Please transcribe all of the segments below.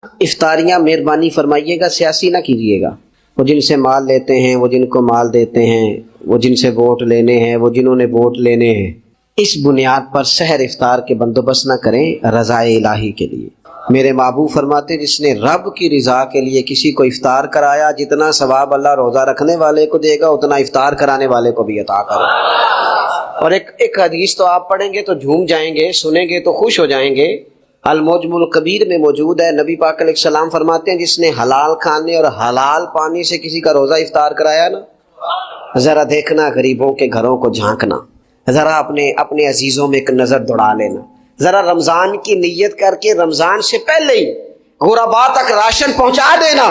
افطاریاں مہربانی فرمائیے گا سیاسی نہ کیجیے گا. وہ جن سے مال لیتے ہیں، وہ جن کو مال دیتے ہیں، وہ جن سے ووٹ لینے ہیں، وہ جنہوں نے ووٹ لینے ہیں، اس بنیاد پر سحر افطار کے بندوبست نہ کریں رضائے الہی کے لیے. میرے محبوب فرماتے جس نے رب کی رضا کے لیے کسی کو افطار کرایا، جتنا ثواب اللہ روزہ رکھنے والے کو دے گا اتنا افطار کرانے والے کو بھی عطا کرے. اور ایک حدیث تو آپ پڑھیں گے تو جھوم جائیں گے، سنیں گے تو خوش ہو جائیں گے. المعجم الکبیر میں موجود ہے. نبی پاک علیہ السلام فرماتے ہیں جس نے حلال کھانے اور حلال پانی سے کسی کا روزہ افطار کرایا نا، ذرا دیکھنا غریبوں کے گھروں کو جھانکنا، ذرا اپنے عزیزوں میں ایک نظر دوڑا لینا، ذرا رمضان کی نیت کر کے رمضان سے پہلے ہی غرباء تک راشن پہنچا دینا،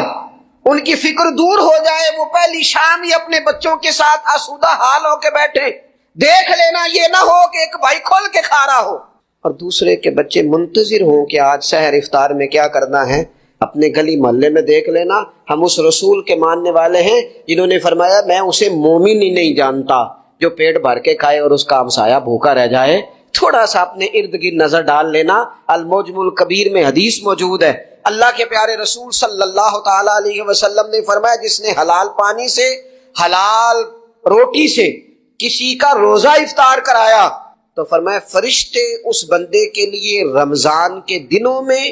ان کی فکر دور ہو جائے، وہ پہلی شام ہی اپنے بچوں کے ساتھ آسودہ حال ہو کے بیٹھے. دیکھ لینا، یہ نہ ہو کہ ایک بھائی کھول کے کھا رہا ہو اور دوسرے کے بچے منتظر ہوں کہ آج سحر افطار میں کیا کرنا ہے. اپنے گلی محلے میں دیکھ لینا. ہم اس رسول کے ماننے والے ہیں جنہوں نے فرمایا میں اسے مومن ہی نہیں جانتا جو پیٹ بھر کے کھائے اور اس کا ہمسایہ بھوکا رہ جائے. تھوڑا سا اپنے ارد گرد نظر ڈال لینا. المعجم الکبیر میں حدیث موجود ہے. اللہ کے پیارے رسول صلی اللہ تعالی علیہ وسلم نے فرمایا جس نے حلال پانی سے، حلال روٹی سے کسی کا روزہ افطار کرایا تو فرمایا فرشتے اس بندے کے لیے رمضان کے دنوں میں،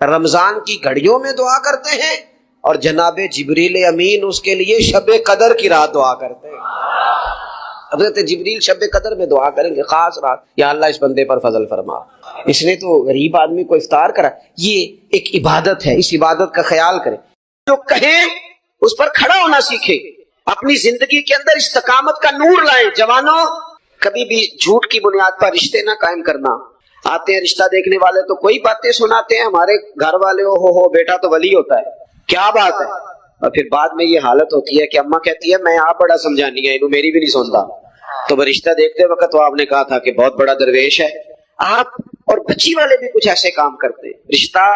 رمضان کی گھڑیوں میں دعا کرتے ہیں، اور جناب جبریل امین اس کے لیے شب قدر کی رات دعا کرتے ہیں. حضرت جبریل شب قدر میں دعا کریں گے خاص رات، یا اللہ اس بندے پر فضل فرما، اس نے تو غریب آدمی کو افطار کرا. یہ ایک عبادت ہے، اس عبادت کا خیال کریں. جو کہیں اس پر کھڑا ہونا سیکھے، اپنی زندگی کے اندر استقامت کا نور لائیں. جوانوں، کبھی بھی جھوٹ کی بنیاد پر رشتے نہ قائم کرنا. آتے ہیں رشتہ دیکھنے والے تو کوئی باتیں سناتے ہیں، ہمارے گھر والے ہو بیٹا تو ولی ہوتا ہے، کیا بات ہے. اور پھر بعد میں یہ حالت ہوتی ہے کہ اماں کہتی ہے میں آپ بڑا سمجھانی ہے، انہوں میری بھی نہیں سنتا. تو وہ رشتہ دیکھتے وقت تو آپ نے کہا تھا کہ بہت بڑا درویش ہے. آپ اور بچی والے بھی کچھ ایسے کام کرتے ہیں. رشتہ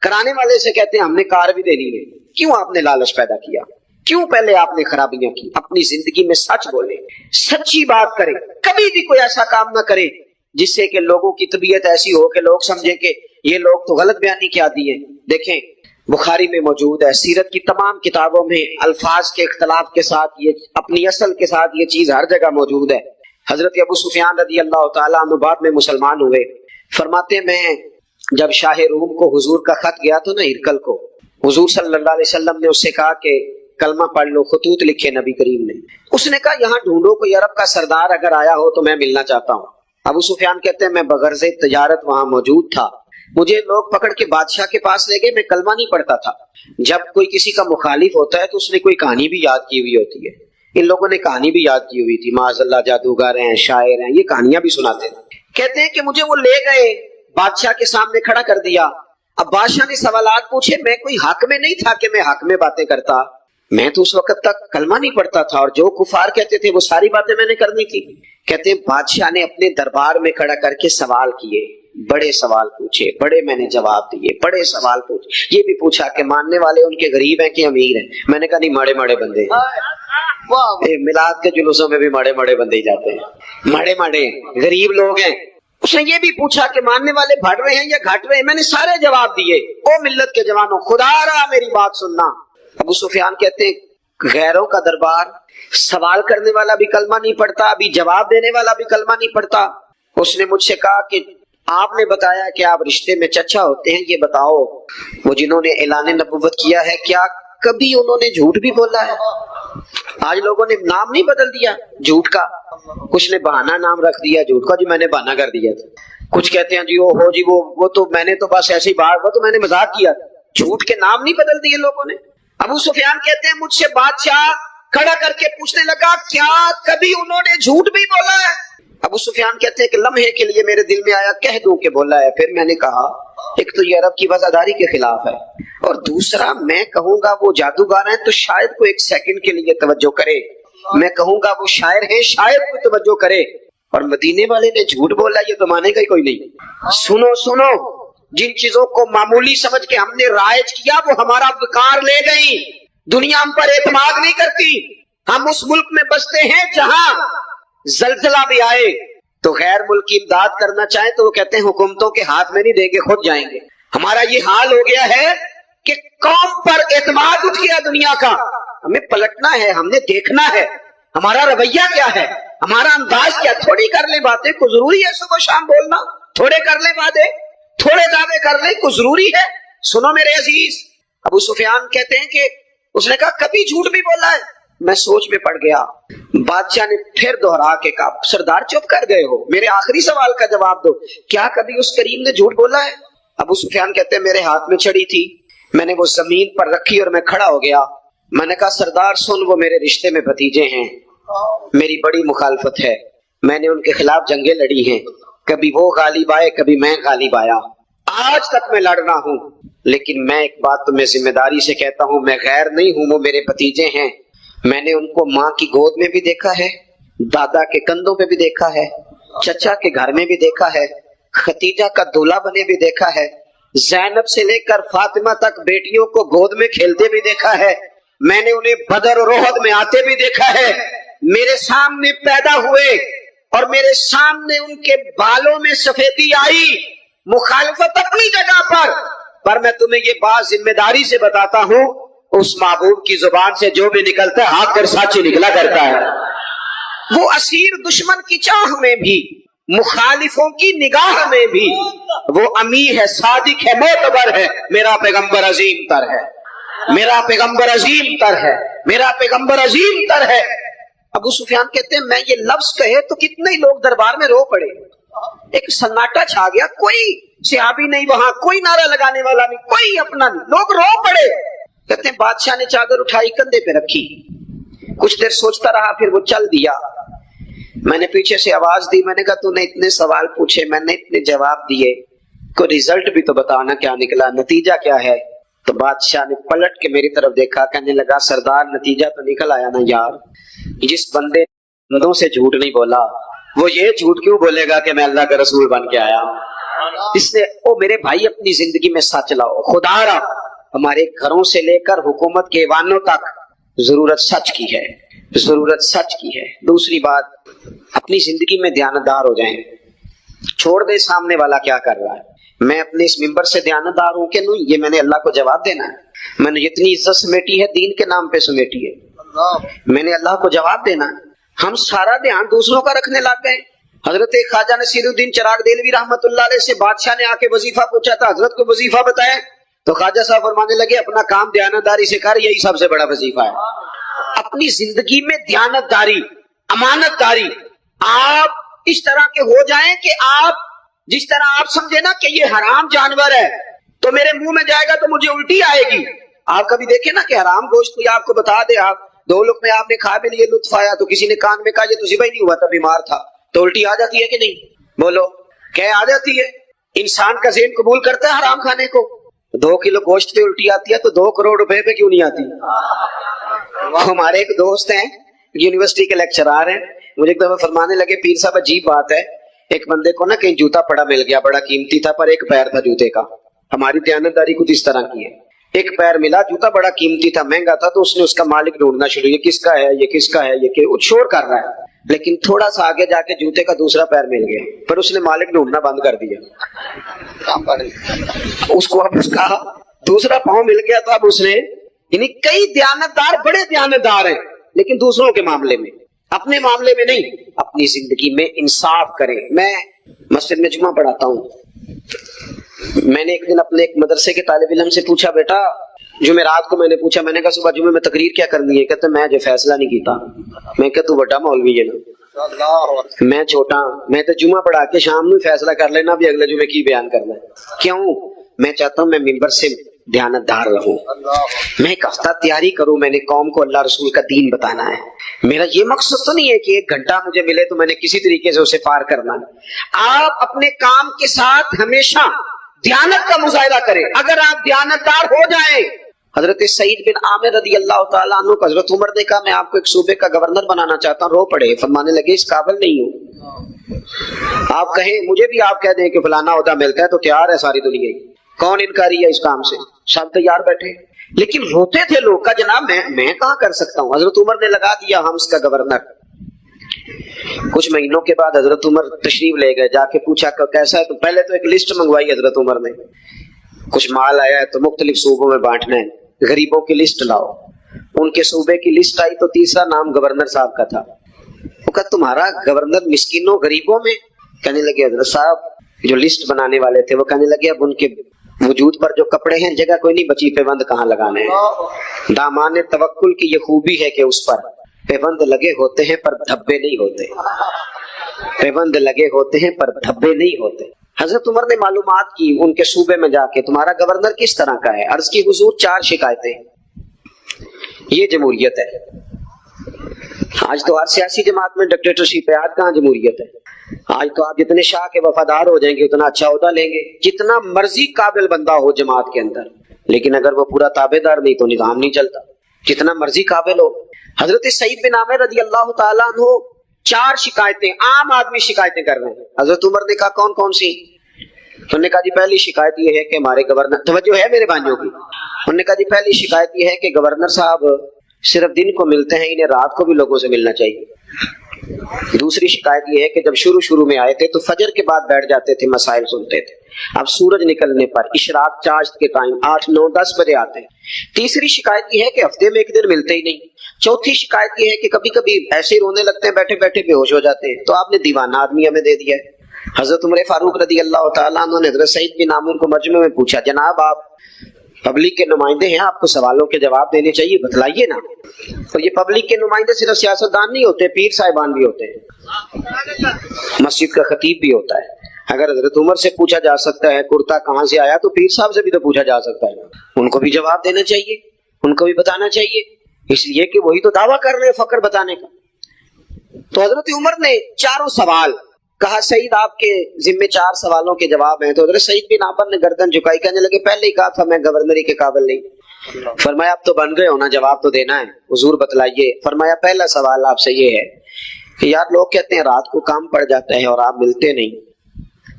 کرانے والے سے کہتے ہیں ہم نے کار بھی دینی ہے. کیوں آپ نے لالچ پیدا کیا؟ کیوں پہلے آپ نے خرابیاں کی؟ اپنی زندگی میں سچ بولیں، سچی بات کریں. کبھی بھی کوئی ایسا کام نہ کریں جس سے کہ لوگوں کی طبیعت ایسی ہو کہ لوگ سمجھیں کہ یہ لوگ تو غلط بیانی کیا دیے. دیکھیں بخاری میں موجود ہے، سیرت کی تمام کتابوں میں الفاظ کے اختلاف کے ساتھ یہ اپنی اصل کے ساتھ یہ چیز ہر جگہ موجود ہے. حضرت ابو سفیان رضی اللہ تعالیٰ عنہ بعد میں مسلمان ہوئے. فرماتے میں جب شاہ روم کو حضور کا خط گیا تو نا ہرکل کو، حضور صلی اللہ علیہ وسلم نے اس سے کہا کہ کلمہ پڑھ لو. خطوط لکھے نبی کریم نے. اس نے کہا یہاں ڈھونڈو کوئی عرب کا سردار اگر آیا ہو تو میں ملنا چاہتا ہوں. ابو سفیان کہتے ہیں میں بغرض تجارت وہاں موجود تھا، مجھے لوگ پکڑ کے بادشاہ کے پاس لے گئے. میں کلمہ نہیں پڑھتا تھا. جب کوئی کسی کا مخالف ہوتا ہے تو اس نے کوئی کہانی بھی یاد کی ہوئی ہوتی ہے. ان لوگوں نے کہانی بھی یاد کی ہوئی تھی، معاذ اللہ جادوگر ہیں، شاعر ہیں، یہ کہانیاں بھی سناتے تھے. کہتے ہیں کہ مجھے وہ لے گئے، بادشاہ کے سامنے کھڑا کر دیا. اب بادشاہ نے سوالات پوچھے. میں کوئی حق میں نہیں تھا کہ میں حق میں باتیں کرتا، میں تو اس وقت تک کلمہ نہیں پڑھتا تھا اور جو کفار کہتے تھے وہ ساری باتیں میں نے کرنی تھی. کہتے ہیں بادشاہ نے اپنے دربار میں کھڑا کر کے سوال کیے، بڑے سوال پوچھے، بڑے میں نے جواب دیے، بڑے سوال پوچھے. یہ بھی پوچھا کہ ماننے والے ان کے غریب ہیں کہ امیر ہیں؟ میں نے کہا نہیں، ماڑے ماڑے بندے ہیں. میلاد کے جلوسوں میں بھی ماڑے ماڑے بندے ہی جاتے ہیں، ماڑے ماڑے غریب لوگ ہیں. اس نے یہ بھی پوچھا کہ ماننے والے بڑھ رہے ہیں یا گھٹ رہے ہیں؟ میں نے سارے جواب دیے. او ملت کے جوانوں، خدا را میری بات سننا. ابو سفیان کہتے ہیں غیروں کا دربار، سوال کرنے والا بھی کلمہ نہیں پڑھتا، ابھی جواب دینے والا بھی کلمہ نہیں پڑھتا. اس نے مجھ سے کہا کہ آپ نے بتایا کہ آپ رشتے میں چچا ہوتے ہیں، یہ بتاؤ وہ جنہوں نے اعلان نبوت کیا ہے کیا کبھی انہوں نے جھوٹ بھی بولا ہے؟ آج لوگوں نے نام نہیں بدل دیا جھوٹ کا، کچھ نے بہانہ نام رکھ دیا جھوٹ کا، جی میں نے بہانہ کر دیا تھا. کچھ کہتے ہیں جی وہ تو میں نے تو بس ایسی بات، وہ تو میں نے مذاق کیا. جھوٹ کے نام نہیں بدل دیے لوگوں نے. ابو سفیان کہتے ہیں مجھ سے بادشاہ کھڑا کر کے پوچھنے لگا کیا کبھی انہوں نے جھوٹ بھی بولا ہے؟ ابو سفیان کہتے ہیں کہ لمحے کے لیے میرے دل میں آیا کہہ دوں کہ بولا ہے. پھر میں نے کہا ایک تو یہ عرب کی وفاداری کے خلاف ہے، اور دوسرا میں کہوں گا وہ جادوگر ہیں تو شاید کوئی ایک سیکنڈ کے لیے توجہ کرے، میں کہوں گا وہ شاعر ہیں شاید کوئی توجہ کرے. اور مدینے والے نے جھوٹ بولا یہ تو مانے گا ہی کوئی نہیں. سنو، جن چیزوں کو معمولی سمجھ کے ہم نے رائج کیا وہ ہمارا وقار لے گئی. دنیا ہم پر اعتماد نہیں کرتی. ہم اس ملک میں بستے ہیں جہاں زلزلہ بھی آئے تو غیر ملکی امداد کرنا چاہیں تو وہ کہتے ہیں حکومتوں کے ہاتھ میں نہیں دیں گے، خود جائیں گے. ہمارا یہ حال ہو گیا ہے دنیا کا, ہمیں پلٹنا ہے, ہم نے دیکھنا ہے ہمارا رویہ کیا ہے, ہمارا انداز کیا. تھوڑی کر لیں باتیں, کو ضروری ہے صبح شام بولنا, تھوڑے کر لیں باتیں, تھوڑے دعوے کر لیں, کو ضروری ہے. سنو میرے عزیز, ابو سفیان کہتے ہیں کہ اس نے کہا کبھی جھوٹ بھی بولا ہے. میں سوچ میں پڑ گیا. بادشاہ نے پھر دوہرا کے کہا سردار چپ کر گئے ہو, میرے آخری سوال کا جواب دو, کیا کبھی اس کریم نے جھوٹ بولا ہے؟ ابو سفیان کہتے ہیں میرے ہاتھ میں چھڑی تھی, میں نے وہ زمین پر رکھی اور میں کھڑا ہو گیا. میں نے کہا سردار سن, وہ میرے رشتے میں بھتیجے ہیں, میری بڑی مخالفت ہے, میں نے ان کے خلاف جنگیں لڑی ہیں, کبھی وہ غالب آئے کبھی میں غالب آیا, آج تک میں لڑ رہا ہوں. لیکن میں ایک بات تمہیں ذمہ داری سے کہتا ہوں, میں غیر نہیں ہوں, وہ میرے بھتیجے ہیں. میں نے ان کو ماں کی گود میں بھی دیکھا ہے, دادا کے کندھوں پہ بھی دیکھا ہے, چچا کے گھر میں بھی دیکھا ہے, ختیجہ کا دولہا بنے بھی دیکھا ہے, زینب سے لے کر فاطمہ تک بیٹیوں کو گود میں کھیلتے بھی دیکھا ہے. میں نے انہیں بدر اور احد میں آتے بھی دیکھا ہے. میرے سامنے پیدا ہوئے اور میرے سامنے ان کے بالوں میں سفیدی آئی. مخالفت اپنی جگہ پر میں تمہیں یہ بات ذمہ داری سے بتاتا ہوں, اس محبوب کی زبان سے جو بھی نکلتا ہے حق اور سچ نکلا کرتا ہے. وہ اسیر دشمن کی چاہ میں بھی, مخالفوں کی نگاہ میں بھی وہ امی ہے, صادق ہے, معتبر ہے. میرا پیغمبر عظیم تر ہے, میرا پیغمبر عظیم تر ہے, میرا پیغمبر عظیم تر ہے. ابو سفیان کہتے ہیں میں یہ لفظ کہے تو کتنے ہی لوگ دربار میں رو پڑے, ایک سناٹا چھا گیا, کوئی صحابی نہیں وہاں, کوئی نعرہ لگانے والا نہیں, کوئی اپنا نہیں, لوگ رو پڑے. کہتے ہیں بادشاہ نے چادر اٹھائی کندھے پہ رکھی, کچھ دیر سوچتا رہا, پھر وہ چل دیا. میں نے پیچھے سے آواز دی, میں نے کہا تو نے اتنے سوال پوچھے, میں نے اتنے جواب دیے, کوئی رزلٹ بھی تو بتانا کیا نکلا, نتیجہ کیا ہے. تو بادشاہ نے پلٹ کے میری طرف دیکھا, کہنے لگا سردار نتیجہ تو نکل آیا نا یار, جس بندے بندوں سے جھوٹ نہیں بولا وہ یہ جھوٹ کیوں بولے گا کہ میں اللہ کا رسول بن کے آیا. اس نے او میرے بھائی اپنی زندگی میں سچ لاؤ, خدا را ہمارے گھروں سے لے کر حکومت کے ایوانوں تک ضرورت سچ کی ہے, ضرورت سچ کی ہے. دوسری بات, اپنی زندگی میں دیانتدار ہو جائیں, چھوڑ دے سامنے والا کیا کر رہا ہے. میں اپنے اس ممبر سے دیانتدار ہوں کہ نہیں, یہ میں نے اللہ کو جواب دینا ہے. میں نے جتنی عزت سمیٹی ہے دین کے نام پہ سمیٹی ہے, میں نے اللہ کو جواب دینا ہے. ہم سارا دھیان دوسروں کا رکھنے لگ گئے. حضرت خواجہ نصیر الدین چراغ دہلوی رحمت اللہ علیہ سے بادشاہ نے آ کے وظیفہ پوچھا تھا, حضرت کو وظیفہ بتائے, تو خواجہ صاحب فرمانے لگے اپنا کام دیانتداری سے کر, یہی سب سے بڑا وظیفہ ہے. اپنی زندگی میں دیانتداری, امانت داری, آپ اس طرح کے ہو جائیں کہ آپ جس طرح آپ سمجھے نا کہ یہ حرام جانور ہے تو میرے منہ میں جائے گا تو مجھے الٹی آئے گی. آپ کبھی دیکھیں نا کہ حرام گوشت کوئی آپ کو بتا دے, آپ دو لوگ میں آپ نے کھا بھی لیے, لطف آیا, تو کسی نے کان میں کہا یہ تو ذبح ہی نہیں ہوا تھا, بیمار تھا, تو الٹی آ جاتی ہے کہ نہیں؟ بولو کیا آ جاتی ہے؟ انسان کا ذہن قبول کرتا ہے حرام کھانے کو. 2 کلو گوشت پہ الٹی آتی ہے تو 2 کروڑ روپے پہ کیوں نہیں آتی؟ ہمارے ایک دوست ہیں یونیورسٹی کے لیکچرار ہیں, مجھے ایک دفعہ فرمانے لگے پیر صاحب عجیب بات ہے, ایک بندے کو نا کہیں جوتا پڑا مل گیا, بڑا قیمتی تھا, پر ایک پیر تھا جوتے کا. ہماری دیانتداری کچھ اس طرح کی ہے, ایک پیر ملا, جوتا بڑا قیمتی تھا, مہنگا تھا, تو اس نے اس کا مالک ڈھونڈنا شروع, یہ کس کا ہے, یہ کس کا ہے, یہ شور کر رہا ہے. لیکن تھوڑا سا آگے جا کے جوتے کا دوسرا پیر مل گیا, پر اس نے مالک ڈھونڈنا بند کر دیا. اس کو اب اس کا دوسرا پاؤں مل گیا, تو اب اس نے, یعنی کئی دیانتدار بڑے دیانتدار ہیں لیکن دوسروں کے معاملے میں, اپنے معاملے میں نہیں. اپنی زندگی میں انصاف کریں. میں مسجد میں جمعہ پڑھاتا ہوں, میں نے ایک دن اپنے ایک مدرسے کے طالب علم سے پوچھا, بیٹا جمعرات کو میں نے پوچھا, میں نے کہا صبح جمعے میں تقریر کیا کرنی ہے؟ کہتے میں جو فیصلہ نہیں کیتا. میں کہ تو بڑا مولوی ہے نا, میں چھوٹا, میں تو جمعہ پڑھا کے شام میں فیصلہ کر لینا بھی اگلے جمعے کی بیان کرنا ہے. کیوں؟ میں چاہتا ہوں میں ممبر سے دیانتدار رہوں, میں ایک ہفتہ تیاری کروں, میں نے قوم کو اللہ رسول کا دین بتانا ہے. میرا یہ مقصد تو نہیں ہے کہ 1 گھنٹہ مجھے ملے تو میں نے کسی طریقے سے اسے پار کرنا. آپ اپنے کام کے ساتھ ہمیشہ دیانت کا مظاہرہ کریں. اگر آپ دیانتدار ہو جائیں, حضرت سعید بن عامر رضی اللہ تعالیٰ عنہ کو حضرت عمر نے کہا میں آپ کو ایک صوبے کا گورنر بنانا چاہتا ہوں, رو پڑے, فرمانے لگے اس قابل نہیں ہوں. آپ کہیں مجھے بھی آپ کہہ دیں کہ فلانا عہدہ ملتا ہے تو تیار ہے ساری دنیا, کون انکاری ہے اس کام سے, سب تیار بیٹھے. لیکن روتے تھے لوگ کا جناب میں کہاں کر سکتا ہوں. حضرت عمر نے لگا دیا ہمس کا گورنر. کچھ مہینوں کے بعد حضرت عمر تشریف لے گئے, جا کے پوچھا کیسا ہے, تو پہلے تو ایک لسٹ منگوائی حضرت عمر نے, کچھ مال آیا ہے تو مختلف صوبوں میں بانٹنا ہے, غریبوں کی لسٹ لاؤ. ان کے صوبے کی لسٹ آئی تو تیسرا نام گورنر صاحب کا تھا. وہ کہا تمہارا گورنر مسکینوں غریبوں میں؟ کہنے لگے حضرت صاحب جو لسٹ بنانے والے تھے وہ کہنے لگے اب ان کے وجود پر جو کپڑے ہیں جگہ کوئی نہیں بچی، پیوند کہاں لگانے ہیں. دامان توکل کی یہ خوبی ہے کہ اس پر پیوند لگے ہوتے ہیں پر دھبے نہیں ہوتے. پیوند لگے ہوتے ہیں پر دھبے نہیں ہوتے. حضرت عمر نے معلومات کی ان کے صوبے میں جا کے تمہارا گورنر کس طرح کا ہے. عرض کی حضور 4 شکایتیں. یہ جمہوریت ہے. آج تو ہر سیاسی جماعت میں ڈکٹیٹرشپ ہے، آج کہاں جمہوریت ہے. آج تو آپ جتنے شاہ کے وفادار ہو جائیں گے اتنا اچھا عہدہ لیں گے، جتنا مرضی قابل بندہ ہو جماعت کے اندر، لیکن اگر وہ پورا تابع دار نہیں تو نظام نہیں چلتا، جتنا مرضی قابل ہو. حضرت سعید بن عامر رضی اللہ تعالیٰ عنہ 4 شکایتیں عام آدمی شکایتیں کر رہے ہیں. حضرت عمر نے کہا کون کون سی؟ انہوں نے کہا جی پہلی شکایت یہ ہے کہ ہمارے گورنر، توجہ ہے میرے بھائیوں کی، انہوں نے کہا جی پہلی شکایت یہ ہے کہ گورنر صاحب صرف دن کو ملتے ہیں، انہیں رات کو بھی لوگوں سے ملنا چاہیے. دوسری شکایت یہ ہے کہ جب شروع میں آئے تھے تو فجر کے بعد بیٹھ جاتے تھے، مسائل سنتے تھے، اب سورج نکلنے پر اشراق چاشت کے ٹائم 8 9 10 بجے آتے ہیں. تیسری شکایت یہ ہے کہ ہفتے میں 1 دن ملتے ہی نہیں. چوتھی شکایت یہ ہے کہ کبھی کبھی ایسے ہی رونے لگتے ہیں، بیٹھے بیٹھے بے ہوش ہو جاتے ہیں. تو آپ نے دیوانہ آدمی ہمیں دے دیا ہے. حضرت عمر فاروق رضی اللہ تعالیٰ عنہ نے حضرت سعید بن عامر کو مجمع میں پوچھا جناب آپ پبلک کے نمائندے ہیں، آپ کو سوالوں کے جواب دینے چاہیے، بتلائیے نا. تو یہ پبلک کے نمائندے صرف سیاستدان نہیں ہوتے، پیر صاحبان بھی ہوتے ہیں، مسجد کا خطیب بھی ہوتا ہے. اگر حضرت عمر سے پوچھا جا سکتا ہے کرتا کہاں سے آیا تو پیر صاحب سے بھی تو پوچھا جا سکتا ہے. ان کو بھی جواب دینا چاہیے، ان کو بھی بتانا چاہیے، اس لیے کہ وہی تو دعویٰ کر رہے ہیں فقر بتانے کا. تو حضرت عمر نے 4 سوال کہا سعید آپ کے ذمے 4 سوالوں کے جواب ہیں. تو حضرت سعید بن عامر نے گردن جھکائی، کہنے لگے پہلے ہی کہا تھا میں گورنری کے قابل نہیں. فرمایا اب تو بن گئے ہونا، جواب تو دینا ہے، حضور بتلائیے. فرمایا پہلا سوال آپ سے یہ ہے کہ یار لوگ کہتے ہیں رات کو کام پڑ جاتا ہے اور آپ ملتے نہیں.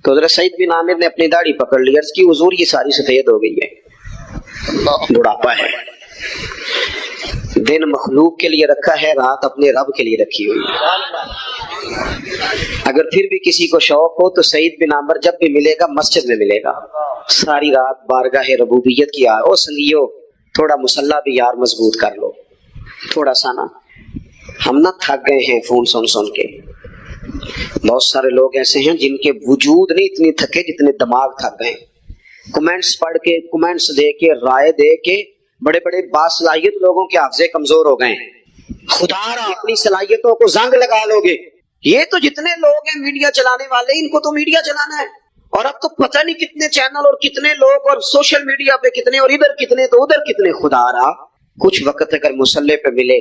تو حضرت سعید بن عامر نے اپنی داڑھی پکڑ لی، عرض کی حضور یہ ساری سفید ہو گئی ہے، بڑھاپا ہے. دن مخلوق کے لیے رکھا ہے، رات اپنے رب کے لیے رکھی ہوئی ہے. اگر پھر بھی کسی کو شوق ہو تو سعید بن عامر جب بھی ملے گا مسجد میں ملے گا، ساری رات بارگاہ ربوبیت کی. او سنگیو تھوڑا مسلح بھی یار مضبوط کر لو تھوڑا سا نا، ہم نہ تھک گئے ہیں فون سن کے. بہت سارے لوگ ایسے ہیں جن کے وجود نہیں اتنے تھکے جتنے دماغ تھک گئے. کمنٹس پڑھ کے، کمنٹس دے کے، رائے دے کے بڑے بڑے باصلاحیت لوگوں کے حافظے کمزور ہو گئے ہیں. خدا را اپنی صلاحیتوں کو زنگ لگا لو گے. یہ تو جتنے لوگ ہیں میڈیا چلانے والے، ان کو تو میڈیا چلانا ہے، اور اب تو پتہ نہیں کتنے چینل اور کتنے لوگ اور سوشل میڈیا پہ کتنے، اور ادھر کتنے تو ادھر کتنے. خدا را کچھ وقت اگر مسلح پہ ملے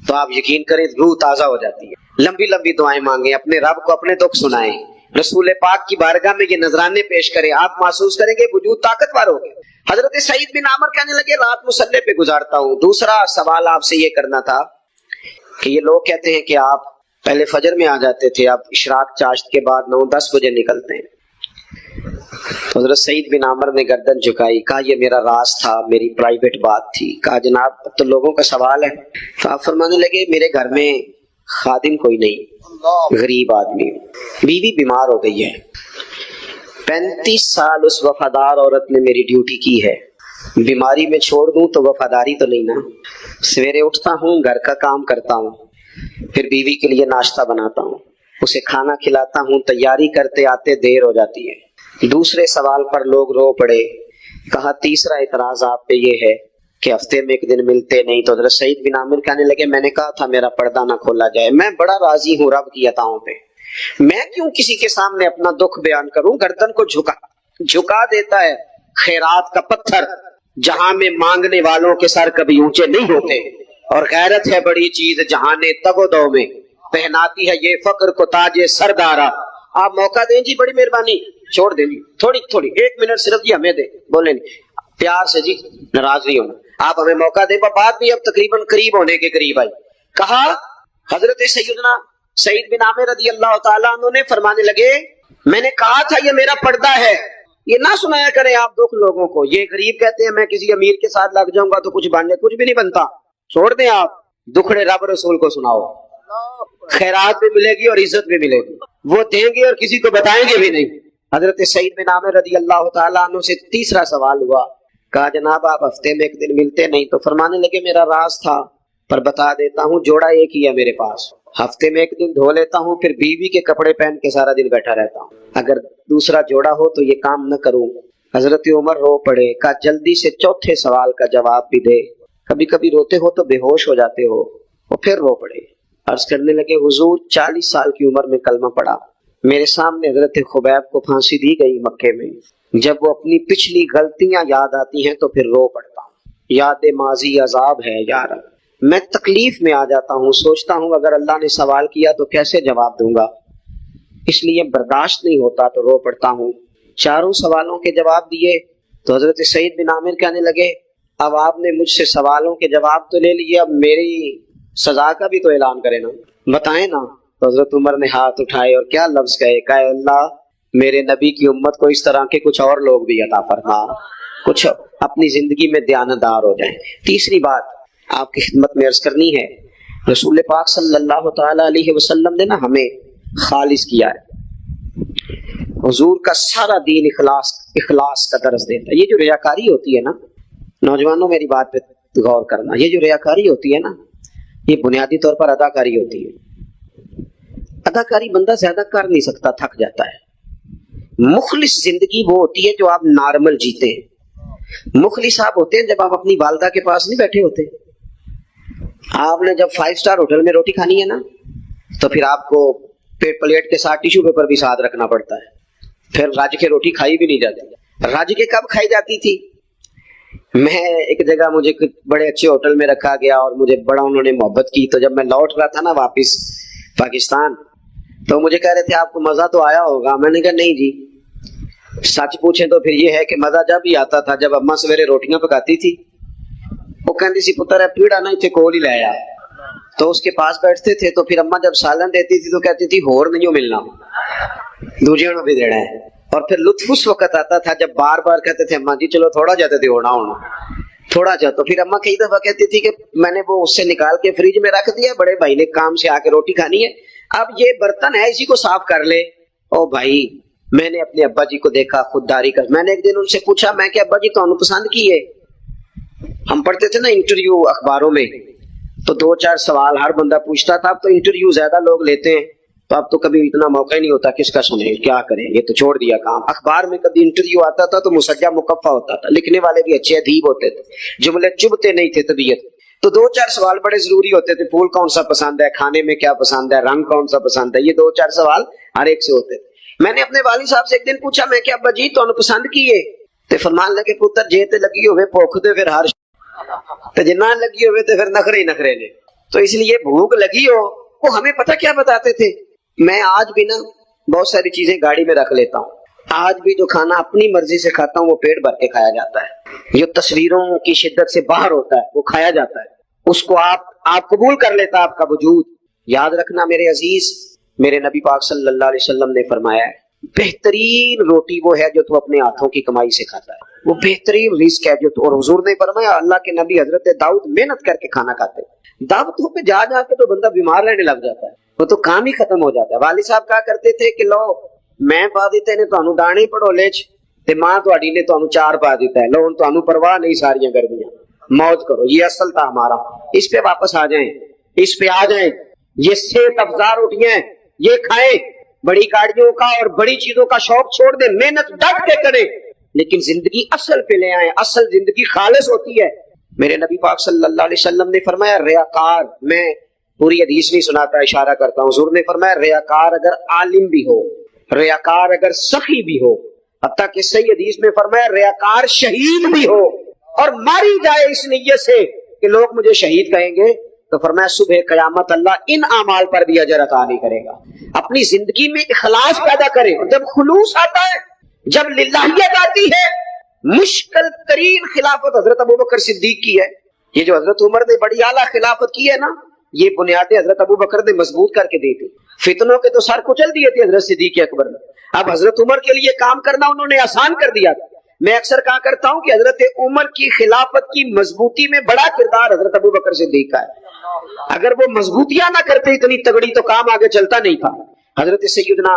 تو آپ یقین کریں روح تازہ ہو جاتی ہے. لمبی لمبی دعائیں مانگیں، اپنے رب کو اپنے دکھ سنائیں، رسول پاک کی بارگاہ میں یہ نذرانے پیش کریں، آپ محسوس کریں گے وجود طاقتور ہوگا. حضرت سعید بن عامر کہنے لگے رات مسلح پہ گزارتا ہوں. دوسرا سوال آپ سے یہ کرنا تھا کہ یہ لوگ کہتے ہیں کہ آپ پہلے فجر میں آ جاتے تھے، آپ اشراق چاشت کے بعد 9 10 بجے نکلتے ہیں. تو حضرت سعید بن عامر نے گردن جھکائی، کہا یہ میرا راز تھا، میری پرائیویٹ بات تھی. کہا جناب اب تو لوگوں کا سوال ہے. تو آپ فرمانے لگے میرے گھر میں خادم کوئی نہیں، غریب آدمی ہوں، بیوی بیمار ہو گئی ہے، 35 سال اس وفادار عورت نے میری ڈیوٹی کی ہے، بیماری میں چھوڑ دوں تو وفاداری تو نہیں نا. سویرے اٹھتا ہوں، گھر کا کام کرتا ہوں، پھر بیوی کے لیے ناشتہ بناتا ہوں، اسے کھانا کھلاتا ہوں، تیاری کرتے آتے دیر ہو جاتی ہے. دوسرے سوال پر لوگ رو پڑے. کہا تیسرا اعتراض آپ پہ یہ ہے کہ ہفتے میں 1 دن ملتے نہیں. تو حضرت سعید بن عامر کہنے لگے میں نے کہا تھا میرا پردہ نہ کھولا جائے، میں بڑا راضی ہوں رب کی عطاؤں پہ، میں کیوں کسی کے سامنے اپنا دکھ بیان کروں. گردن کو جھکا دیتا ہے خیرات کا پتھر، جہاں میں مانگنے والوں کے سر کبھی اونچے نہیں ہوتے. اور غیرت ہے بڑی چیز جہاں نے تگ و دو میں، پہناتی ہے یہ فقر کو تاج سردارا. آپ موقع دیں جی، بڑی مہربانی، چھوڑ دیں جی، تھوڑی 1 منٹ صرف جی ہمیں دیں، بولیں پیار سے جی، ناراض نہیں ہونا، آپ ہمیں موقع دیں. بات بھی اب تقریباً قریب ہونے کے قریب آئی. کہا حضرت سیدنا سعید بن عامر رضی اللہ تعالیٰ عنہ نے فرمانے لگے میں نے کہا تھا یہ میرا پردہ ہے، یہ نہ سنایا کریں آپ دکھ لوگوں کو. یہ غریب کہتے ہیں میں کسی امیر کے ساتھ لگ جاؤں گا تو کچھ بھی نہیں بنتا. چھوڑ دیں آپ، دکھڑے رب رسول کو سناؤ، خیرات بھی ملے گی اور عزت بھی ملے گی. وہ دیں گے اور کسی کو بتائیں گے بھی نہیں. حضرت سعید بن عامر رضی اللہ تعالیٰ عنہ سے تیسرا سوال ہوا. کہا جناب آپ ہفتے میں ایک دن ملتے نہیں، تو فرمانے لگے میرا راز تھا پر بتا دیتا ہوں، جوڑا ایک ہی ہے میرے پاس، ہفتے میں ایک دن دھو لیتا ہوں، پھر بیوی کے کپڑے پہن کے سارا دن بیٹھا رہتا ہوں، اگر دوسرا جوڑا ہو تو یہ کام نہ کروں۔ حضرت عمر رو پڑے، کہا جلدی سے چوتھے سوال کا جواب بھی دے، کبھی کبھی روتے ہو تو بے ہوش ہو جاتے ہو، وہ پھر رو پڑے۔ عرض کرنے لگے حضور 40 سال کی عمر میں کلمہ پڑھا، میرے سامنے حضرت خبیب کو پھانسی دی گئی مکے میں، جب وہ اپنی پچھلی غلطیاں یاد آتی ہیں تو پھر رو پڑتا ہوں، یاد ماضی عذاب ہے یار، میں تکلیف میں آ جاتا ہوں، سوچتا ہوں اگر اللہ نے سوال کیا تو کیسے جواب دوں گا، اس لیے برداشت نہیں ہوتا تو رو پڑتا ہوں۔ چاروں سوالوں کے جواب دیے تو حضرت سعید بن عامر کہنے لگے اب آپ نے مجھ سے سوالوں کے جواب تو لے لیے، اب میری سزا کا بھی تو اعلان کرے نا، بتائیں نا۔ تو حضرت عمر نے ہاتھ اٹھائے اور کیا لفظ کہے، کہ اللہ میرے نبی کی امت کو اس طرح کے کچھ اور لوگ بھی عطا فرما، کچھ اپنی زندگی میں دیانتدار ہو جائیں۔ تیسری بات آپ کی خدمت میں عرض کرنی ہے، رسول پاک صلی اللہ تعالی علیہ وسلم نے نا ہمیں خالص کیا ہے، حضور کا سارا دین اخلاص کا درس دیتا ہے۔ یہ جو ریاکاری ہوتی ہے نا، نوجوانوں میری بات پہ غور کرنا، یہ جو ریاکاری ہوتی ہے نا، یہ بنیادی طور پر اداکاری ہوتی ہے۔ اداکاری بندہ زیادہ کر نہیں سکتا، تھک جاتا ہے۔ مخلص زندگی وہ ہوتی ہے جو آپ نارمل جیتے ہیں۔ مخلص آپ ہوتے ہیں جب آپ اپنی والدہ کے پاس نہیں بیٹھے ہوتے، آپ نے جب 5 سٹار ہوٹل میں روٹی کھانی ہے نا تو پھر آپ کو پلیٹ کے ساتھ ٹیشو پیپر بھی ساتھ رکھنا پڑتا ہے، پھر راج کے روٹی کھائی بھی نہیں جاتی۔ راج کے کب کھائی جاتی تھی؟ میں ایک جگہ مجھے بڑے اچھے ہوٹل میں رکھا گیا اور مجھے بڑا انہوں نے محبت کی، تو جب میں لوٹ رہا تھا نا واپس پاکستان تو مجھے کہہ رہے تھے آپ کو مزہ تو آیا ہوگا، میں نے کہا نہیں جی، سچ پوچھیں تو پھر یہ ہے کہ مزہ جب ہی آتا تھا جب اماں سویرے روٹیاں پکاتی تھی، وہ کہتی سی پتر ہے پیڑا نا اتنے کول ہی لے آیا، تو اس کے پاس بیٹھتے تھے، تو پھر اماں جب سالن دیتی تھی تو کہتی تھی ہور نہیں ملنا، دوجے بھی دینا ہے۔ اور پھر لطف اس وقت آتا تھا جب بار بار کہتے تھے اماں جی چلو تھوڑا جاتے تھے ہونا تھوڑا جا، تو پھر اماں کئی دفعہ کہتی تھی کہ میں نے وہ اس سے نکال کے فریج میں رکھ دیا، بڑے بھائی نے کام سے آ کے روٹی کھانی ہے، اب یہ برتن ہے اسی کو صاف کر لے۔ او بھائی میں نے اپنے ابا جی کو دیکھا خودداری کر، میں نے ایک دن ان سے پوچھا میں کہ ابا جی تو پسند کی ہے، ہم پڑھتے تھے نا انٹرویو اخباروں میں تو 2-4 سوال ہر بندہ پوچھتا تھا، اب تو انٹرویو زیادہ لوگ لیتے ہیں تو اب تو کبھی اتنا موقع ہی نہیں ہوتا کس کا سنیں کیا کریں، یہ تو چھوڑ دیا کام۔ اخبار میں کبھی انٹرویو آتا تھا تو مسجع مکفہ ہوتا تھا، لکھنے والے بھی اچھے ادیب ہوتے تھے، جملے چبھتے نہیں تھے طبیعت، تو 2-4 سوال بڑے ضروری ہوتے تھے، پھول کون سا پسند ہے، کھانے میں کیا پسند ہے، رنگ کون سا پسند ہے، یہ 2-4 سوال ہر ایک سے ہوتے تھے۔ میں نے اپنے والد صاحب سے ایک دن پوچھا میں کہ ابا جی تو پسند کیے، تے فرمان لگے پتر جے تے لگی ہوئے بھوک تے پھر ہر تے جے نہ لگی ہوئے تے پھر نخرے ہی نخرے نے، تو اس لیے بھوک لگی ہو، وہ ہمیں پتہ کیا بتاتے تھے۔ میں آج بھی نا بہت ساری چیزیں گاڑی میں رکھ لیتا ہوں، آج بھی جو کھانا اپنی مرضی سے کھاتا ہوں وہ پیٹ بھر کے کھایا جاتا ہے، جو تصویروں کی شدت سے باہر ہوتا ہے وہ کھایا جاتا ہے، اس کو آپ قبول کر لیتا آپ کا وجود۔ یاد رکھنا میرے عزیز، میرے نبی پاک صلی اللہ علیہ وسلم نے فرمایا ہے بہترین روٹی وہ ہے جو تو اپنے ہاتھوں کی کمائی سے کھاتا ہے، وہ بہترین رزق ہے جو تو، اور حضور نے فرمایا اللہ کے نبی حضرت داؤد محنت کر کے کھانا کھاتے، دعوتوں پہ جا جا کے تو بندہ بیمار رہنے لگ جاتا ہے، وہ تو کام ہی ختم ہو جاتا ہے۔ والد صاحب کہا کرتے تھے کہ لو میں پا دیتے نے تانوں دانے پڑو لے تے ماں تہاڈی نے تانوں 4 پا دیتا ہے، لو ہن تانوں پرواہ نہیں ساریاں گرمیاں، موج کرو، یہ اصل تھا ہمارا، اس پہ واپس آ جائیں، اس پہ آ جائیں، یہ صحت افزا روٹیاں ہیں یہ کھائیں، بڑی گاڑیوں کا اور بڑی چیزوں کا شوق چھوڑ دیں، محنت ڈٹ کے کریں، لیکن زندگی اصل پہ لے آئیں، اصل زندگی خالص ہوتی ہے۔ میرے نبی پاک صلی اللہ علیہ وسلم نے فرمایا ریاکار، میں پوری حدیث نہیں سناتا اشارہ کرتا ہوں، حضور نے فرمایا ریاکار اگر عالم بھی ہو، ریاکار اگر سخی بھی ہو، حتیٰ کہ صحیح حدیث میں فرمایا ریاکار شہید بھی ہو اور ماری جائے اس نیت سے کہ لوگ مجھے شہید کہیں گے، تو فرمایا صبح قیامت اللہ ان اعمال پر بھی اجر عطا نہیں کرے گا۔ اپنی زندگی میں اخلاص پیدا کریں، اور جب خلوص آتا ہے، جب للہیت آتی ہے، مشکل ترین خلافت حضرت ابوبکر صدیق کی ہے، یہ جو حضرت عمر نے بڑی اعلیٰ خلافت کی ہے نا، یہ بنیادیں حضرت ابوبکر نے مضبوط کر کے دی تھی، فتنوں کے تو سر کچل دیے تھے حضرت صدیق اکبر نے، اب حضرت عمر کے لیے کام کرنا انہوں نے آسان کر دیا تھا۔ میں اکثر کہا کرتا ہوں کہ حضرت عمر کی خلافت کی مضبوطی میں بڑا کردار حضرت ابوبکر صدیق کا ہے، اگر وہ مضبوطیاں نہ کرتے اتنی تگڑی تو کام آگے چلتا نہیں تھا۔ حضرت سیدنا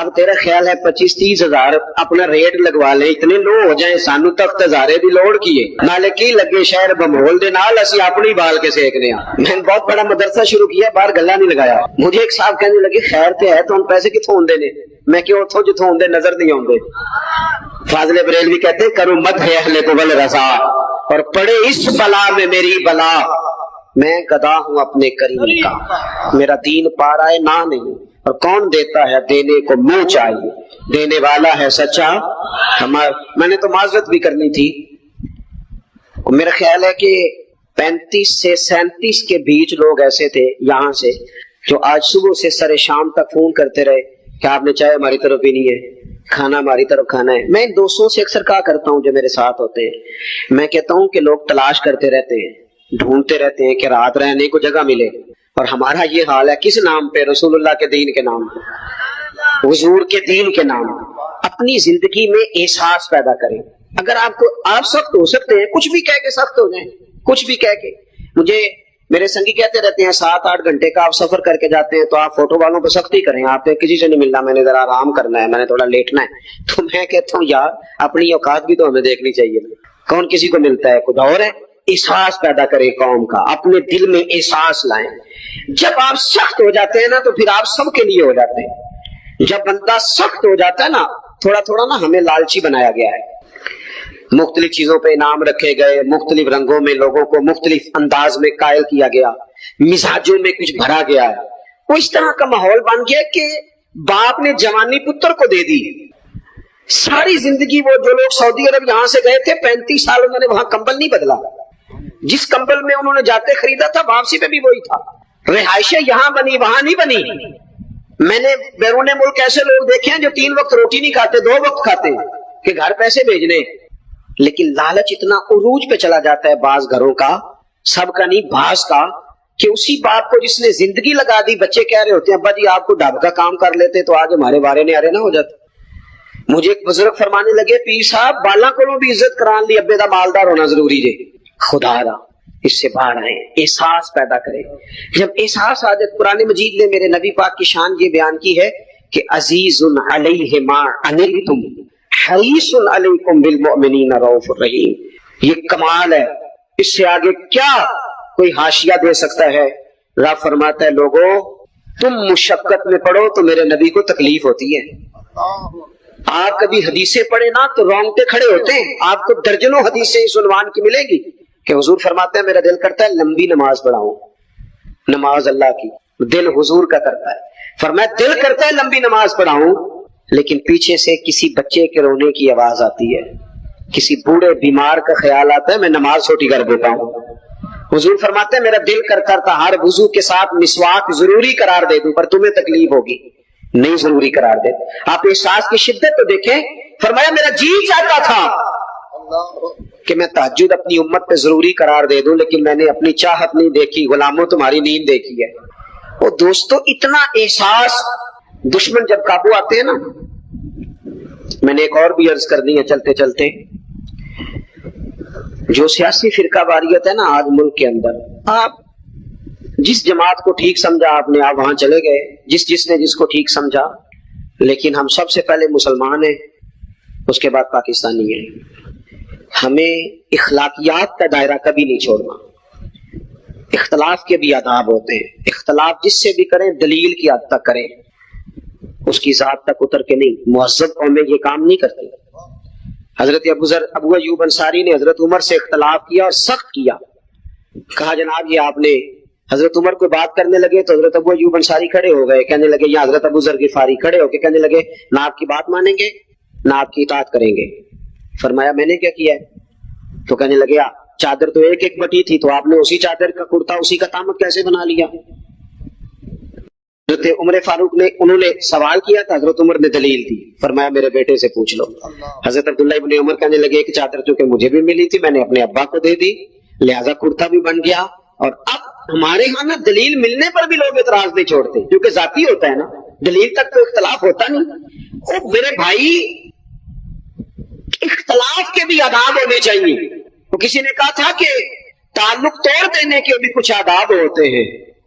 اب تیرا خیال ہے 25-30 ہزار اپنا ریٹ لگوا لیں, اتنے لو ہو جائیں سانو تخت ہزارے دی لوڑ کیے نالے کی لگے شہر بمہول دے نال اسی اپنی بال کے سیکنے ہیں. میں نے بہت بڑا مدرسہ شروع کیا, باہر گلا نہیں لگایا. مجھے ایک صاحب کہنے لگے خیر تے ہے تو ہم پیسے کتوں ہوندے نے؟ میں کیوں اتھوں جتوں ہوندے نظر نہیں آندے. فاضل بریلوی کہتے کرو مت ہے اہل قبل رضا اور پڑے اس بلا میں میری بلا. میں گدا ہوں اپنے کریم کا, میرا دین پا رہا ہے نہ نہیں, اور کون دیتا ہے دینے کو منہ چاہیے, دینے والا ہے سچا. میں نے تو معذرت بھی کرنی تھی. میرا خیال ہے کہ 35 سے 37 کے بیچ لوگ ایسے تھے یہاں سے جو آج صبح سے سر شام تک فون کرتے رہے کہ آپ نے چائے ہماری طرف پینی ہے, کھانا ہماری طرف کھانا ہے. میں ان دوستوں سے اکثر کہا کرتا ہوں جو میرے ساتھ ہوتے ہیں, میں کہتا ہوں کہ لوگ تلاش کرتے رہتے ہیں, ڈھونڈتے رہتے ہیں کہ رات رہنے کو جگہ ملے, اور ہمارا یہ حال ہے. کس نام پہ؟ رسول اللہ کے دین کے نام پہ, حضور کے دین کے نام پہ. اپنی زندگی میں احساس پیدا کریں. اگر آپ سخت ہو سکتے ہیں, کچھ بھی کہہ کے سخت ہو جائیں, کچھ بھی کہہ کے. مجھے میرے سنگی کہتے رہتے ہیں 7-8 گھنٹے کا آپ سفر کر کے جاتے ہیں تو آپ فوٹو والوں پہ سختی کریں, آپ نے کسی سے نہیں ملنا, میں نے ذرا آرام کرنا ہے, میں نے تھوڑا لیٹنا ہے. تو میں کہتا ہوں یار اپنی اوقات بھی تو ہمیں دیکھنی چاہیے. کون کسی کو ملتا ہے, کچھ اور ہے. احساس پیدا کرے قوم کا, اپنے دل میں احساس لائیں. جب آپ سخت ہو جاتے ہیں نا تو پھر آپ سب کے لیے ہو جاتے ہیں. جب بندہ سخت ہو جاتا ہے نا, تھوڑا تھوڑا نا ہمیں لالچی بنایا گیا ہے, مختلف چیزوں پہ انعام رکھے گئے, مختلف رنگوں میں لوگوں کو مختلف انداز میں قائل کیا گیا, مزاجوں میں کچھ بھرا گیا ہے. وہ اس طرح کا ماحول بن گیا کہ باپ نے جوانی پتر کو دے دی. ساری زندگی وہ جو لوگ سعودی عرب یہاں سے گئے تھے 35 سال انہوں نے وہاں کمبل نہیں بدلا. جس کمبل میں انہوں نے جاتے خریدا تھا واپسی پہ بھی وہی تھا. رہائشیں یہاں بنی وہاں نہیں بنی. میں نے بیرون ملک ایسے لوگ دیکھے ہیں جو 3 وقت روٹی نہیں کھاتے, 2 وقت کھاتے ہیں کہ گھر پیسے بھیجنے. لیکن لالچ اتنا عروج پہ چلا جاتا ہے بعض گھروں کا, سب کا نہیں بعض کا, کہ اسی باپ کو جس نے زندگی لگا دی, بچے کہہ رہے ہوتے ہیں ابا جی آپ کو ڈب کا کام کر لیتے تو آج ہمارے بارے نے ارے نہ ہو جاتے. مجھے ایک بزرگ فرمانے لگے پیر صاحب بالا کو بھی عزت کران لی, ابے دا مالدار ہونا ضروری ہے. خدا را اس سے باہر آئے, احساس پیدا کرے. جب احساس آ جائے, قرآن مجید نے میرے نبی پاک کی شان یہ بیان کی ہے کہ عزیز علیہ ما عنتم حریص علیکم بالمؤمنین رؤوف الرحیم. یہ کمال ہے, اس سے آگے کیا کوئی حاشیہ دے سکتا ہے. رب فرماتا ہے لوگوں تم مشقت میں پڑھو تو میرے نبی کو تکلیف ہوتی ہے. آپ کبھی حدیثیں پڑھے نا تو رونگٹے کھڑے ہوتے ہیں. آپ کو درجنوں حدیثیں اس عنوان کی ملے گی کہ حضور فرماتے ہیں میرا دل کرتا ہے لمبی نماز پڑھاؤں, نماز اللہ کی, دل حضور کا کرتا ہے. فرمایا دل کرتا ہے لمبی نماز پڑھاؤں, لیکن پیچھے سے کسی بچے کے رونے کی آواز آتی ہے, کسی بوڑھے بیمار کا خیال آتا ہے, میں نماز چھوٹی کر دیتا ہوں. حضور فرماتے ہیں میرا دل کرتا تھا ہر وضو کے ساتھ مسواک ضروری قرار دے دوں, پر تمہیں تکلیف ہوگی, نہیں ضروری قرار دے. آپ احساس کی شدت تو دیکھیں. فرمایا میرا جی چاہتا تھا کہ میں تہجد اپنی امت پہ ضروری قرار دے دوں, لیکن میں نے اپنی چاہت نہیں دیکھی, غلاموں تمہاری نیند دیکھی ہے. وہ دوستو اتنا احساس, دشمن جب قابو آتے ہیں نا. میں نے ایک اور بھی عرض کر دی ہے چلتے چلتے, جو سیاسی فرقہ واریت ہے نا آج ملک کے اندر, آپ جس جماعت کو ٹھیک سمجھا آپ نے, آپ وہاں چلے گئے, جس نے جس کو ٹھیک سمجھا, لیکن ہم سب سے پہلے مسلمان ہیں, اس کے بعد پاکستانی ہیں. ہمیں اخلاقیات کا دائرہ کبھی نہیں چھوڑنا. اختلاف کے بھی آداب ہوتے ہیں, اختلاف جس سے بھی کریں دلیل کی حد تک کریں, اس کی ذات تک اتر کے نہیں. مہذب قومیں یہ کام نہیں کرتی. حضرت ابو ایوب انصاری نے حضرت عمر سے اختلاف کیا اور سخت کیا, کہا جناب یہ آپ نے. حضرت عمر کو بات کرنے لگے تو حضرت ابو ایوب انصاری کھڑے ہو گئے, کہنے لگے یا حضرت ابو ذر غفاری کھڑے ہو کے کہنے لگے نہ آپ کی بات مانیں گے نہ آپ کی اطاعت کریں گے. فرمایا میں نے کیا کیا ہے؟ تو کہنے لگے چادر تو ایک بٹی تھی, تو آپ نے اسی چادر کا کرتا اسی کا تامت کیسے بنا لیا؟ حضرت عمر فاروق نے, انہوں نے سوال کیا تھا, حضرت عمر نے دلیل دی. فرمایا میرے بیٹے سے پوچھ لو. حضرت عبداللہ ابن عمر کہنے لگے ایک چادر چونکہ مجھے بھی ملی تھی میں نے اپنے ابا کو دے دی, لہذا کرتا بھی بن گیا. اور اب ہمارے ہاں نا دلیل ملنے پر بھی لوگ اعتراض نہیں چھوڑتے, کیونکہ ذاتی ہوتا ہے نا, دلیل تک تو اختلاف ہوتا نہیں. او میرے بھائی اختلاف کے بھی آداب ہونے چاہیے. تو کسی نے کہا تھا کہ تعلق توڑ دینے کے بھی کچھ آداب ہوتے ہیں.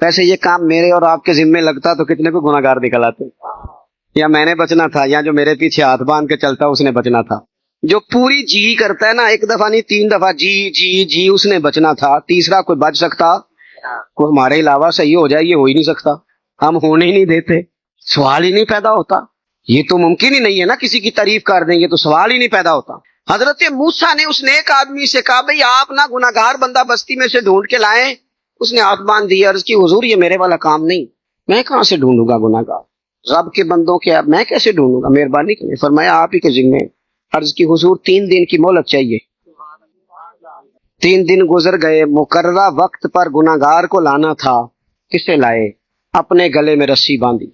ویسے یہ کام میرے اور آپ کے ذمے لگتا تو کتنے کو گناہگار نکل آتے. یا میں نے بچنا تھا یا جو میرے پیچھے ہاتھ باندھ کے چلتا اس نے بچنا تھا. جو پوری جی کرتا ہے نا، ایک دفعہ نہیں 3 دفعہ جی جی جی، اس نے بچنا تھا. تیسرا کوئی بچ سکتا؟ کوئی ہمارے علاوہ صحیح ہو جائے یہ ہو ہی نہیں سکتا. ہم ہونے ہی نہیں دیتے، سوال ہی نہیں پیدا ہوتا. یہ تو ممکن ہی نہیں ہے نا کسی کی تعریف کر دیں گے تو سوال ہی نہیں پیدا ہوتا. حضرت موسیٰ نے اس نیک آدمی سے کہا بھئی آپ نا گناہگار بندہ بستی میں سے ڈھونڈ کے لائیں. اس نے ہاتھ باندھ دیا، عرض کی حضور یہ میرے والا کام نہیں، میں کہاں سے ڈھونڈوں گا گناہگار؟ رب کے بندوں کے اب میں کیسے ڈھونڈوں گا؟ مہربانی کریں. فرمایا آپ ہی کے ذمے. عرض کی حضور 3 دن کی مہلت چاہیے. 3 دن گزر گئے، مقررہ وقت پر گناہگار کو لانا تھا. کسے لائے؟ اپنے گلے میں رسی باندھی.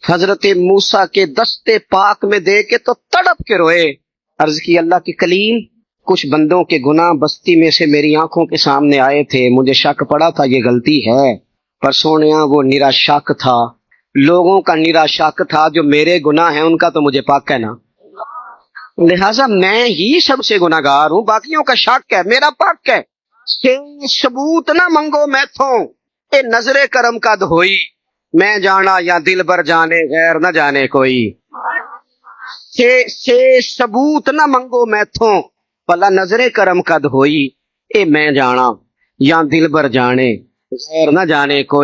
حضرت موسیٰ کے دستے پاک میں دے کے تو تڑپ کے روئے. عرض کی اللہ کی کلیم، کچھ بندوں کے گناہ بستی میں سے میری آنکھوں کے سامنے آئے تھے، مجھے شک پڑا تھا یہ غلطی ہے، پر سونیا وہ نرا شک تھا، لوگوں کا نرا شک تھا. جو میرے گناہ ہیں ان کا تو مجھے پاک ہے نا، لہٰذا میں ہی سب سے گناہگار ہوں، باقیوں کا شک ہے، میرا پاک ہے. ثبوت نہ منگو میں تھوں، اے نظر کرم قد ہوئی، میں جانا یا دل بر جانے غیر نہ جانے کوئی. ثبوت نہ منگو میں تھوں، بھلا نظر کرم قد ہوئی، اے میں جانا یا دل بر جانے غیر نہ جانے کوئی.